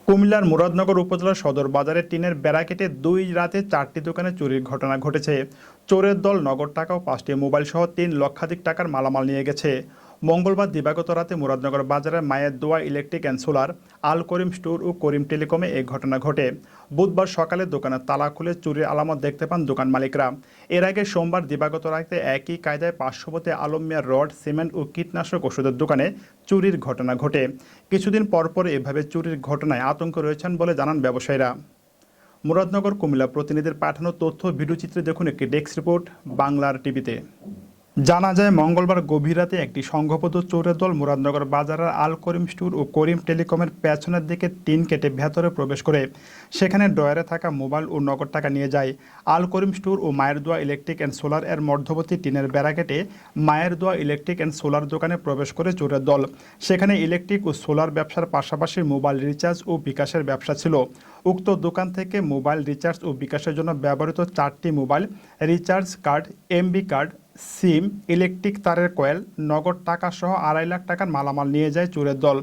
কুমিল্লার মুরাদনগর উপজেলার সদর বাজারে টিনের বেড়া কেটে ২ রাতে ৪টি দোকানে চুরির ঘটনা ঘটেছে। চোরের দল নগদ টাকা ও ৫টি মোবাইল সহ ৩ লক্ষাধিক টাকার মালামাল নিয়ে গেছে। মঙ্গলবার দিবাগত রাতে মুরাদনগর বাজারের মায়ের দোয়া electric and solar, Al Karim store ও করিম টেলিকমে এই ঘটনা ঘটে। বুধবার সকালে দোকানের তালা খুলে চুরির আলামত দেখতে পান দোকান মালিকরা। এর আগে সোমবার দিবাগত রাতে একই কায়দায় পার্শ্ববর্তী আলম মিয়ার রড, সিমেন্ট ও কীটনাশক ওষুধের দোকানে চুরির ঘটনা ঘটে। কিছুদিন পরপর এভাবে চুরির ঘটনায় আতঙ্ক রয়েছেন বলে জানান ব্যবসায়ীরা। মুরাদনগর কুমিল্লা প্রতিনিধির পাঠানো তথ্য ভিডিওচিত্রে দেখুন একটি ডেস্ক রিপোর্ট বাংলার টিভিতে। জানা যায় মঙ্গলবার গভীর রাতে একটি সংঘবদ্ধ চোরের দল মুরাদনগর বাজারের আল করিম স্টোর ও করিম টেলিকমের পেছনের দিকে টিন কেটে ভেতরে প্রবেশ করে সেখানে ড্রয়ারে থাকা মোবাইল ও নগদ টাকা নিয়ে যায়। আল করিম স্টোর ও মায়ের দোয়া ইলেকট্রিক অ্যান্ড সোলার এর মধ্যবর্তী টিনের বেড়া কেটে মায়ের দোয়া ইলেকট্রিক অ্যান্ড সোলার দোকানে প্রবেশ করে চোরের দল। সেখানে ইলেকট্রিক ও সোলার ব্যবসার পাশাপাশি মোবাইল রিচার্জ ও বিকাশের ব্যবসা ছিল। উক্ত দোকান থেকে মোবাইল রিচার্জ ও বিকাশের জন্য ব্যবহৃত 4টি mobile recharge card, MB card, SIM, electric তারের কয়েল, নগদ টাকা সহ 2.5 লাখ টাকার মালামাল নিয়ে যায় চোরের দল।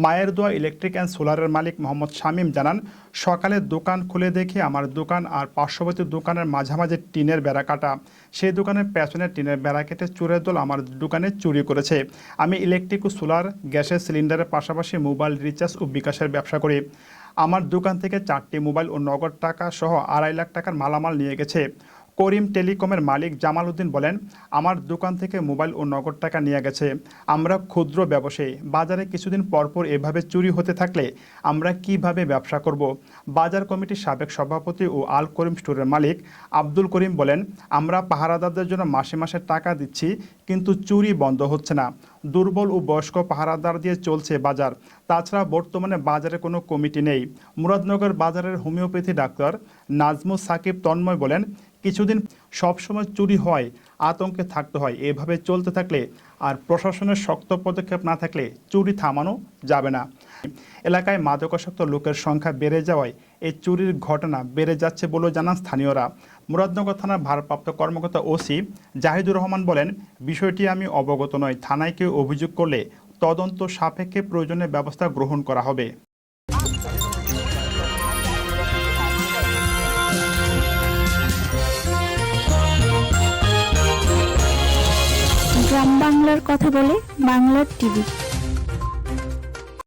মায়ের দোয়া ইলেকট্রিক অ্যান্ড সোলারের মালিক মোহাম্মদ শামীম জানান, সকালে দোকান খুলে দেখি আমার দোকান আর পার্শ্ববর্তী দোকানের মাঝামাঝি টিনের বেড়া কাটা। সেই দোকানের পেছনে টিনের বেড়া কেটে চোরের দল আমার দোকানে চুরি করেছে। আমি ইলেকট্রিক ও সোলার, গ্যাসের সিলিন্ডারের পাশাপাশি মোবাইল রিচার্জ ও বিকাশের ব্যবসা করি। আমার দোকান থেকে 4টি মোবাইল ও নগদ টাকা সহ 2.5 লাখ টাকার মালামাল নিয়ে গেছে। করিম টেলিকমের মালিক জামাল উদ্দিন বলেন, আমার দোকান থেকে মোবাইল ও নগদ টাকা নিয়ে গেছে। আমরা ক্ষুদ্র ব্যবসায়ী, বাজারে কিছুদিন পরপর এভাবে চুরি হতে থাকলে আমরা কিভাবে ব্যবসা করব। বাজার কমিটির সাবেক সভাপতি ও আল করিম স্টোরের মালিক আব্দুল করিম বলেন, আমরা পাহারাদারদের জন্য মাসে মাসে টাকা দিচ্ছি, কিন্তু চুরি বন্ধ হচ্ছে না। দুর্বল ও বয়স্ক পাহারাদার দিয়ে চলছে বাজার। তাছাড়া বর্তমানে বাজারে কোনো কমিটি নেই। মুরাদনগর বাজারের হোমিওপ্যাথি ডাক্তার নাজমুস সাকিব তন্ময় বলেন, কিছুদিন সবসময় চুরি হয়, আতঙ্কে থাকতে হয়। এভাবে চলতে থাকলে আর প্রশাসনের শক্ত পদক্ষেপ না থাকলে চুরি থামানো যাবে না। এলাকায় মাদকাসক্ত লোকের সংখ্যা বেড়ে যাওয়ায় এই চুরির ঘটনা বেড়ে যাচ্ছে বলে জানান স্থানীয়রা। মুরাদনগর থানার ভারপ্রাপ্ত কর্মকর্তা ওসি জাহিদুর রহমান বলেন, বিষয়টি আমি অবগত নই। থানায় কেউ অভিযোগ করলে তদন্ত সাপেক্ষে প্রয়োজনীয় ব্যবস্থা গ্রহণ করা হবে। গ্রাম বাংলার কথা বলে বাংলার টিভি।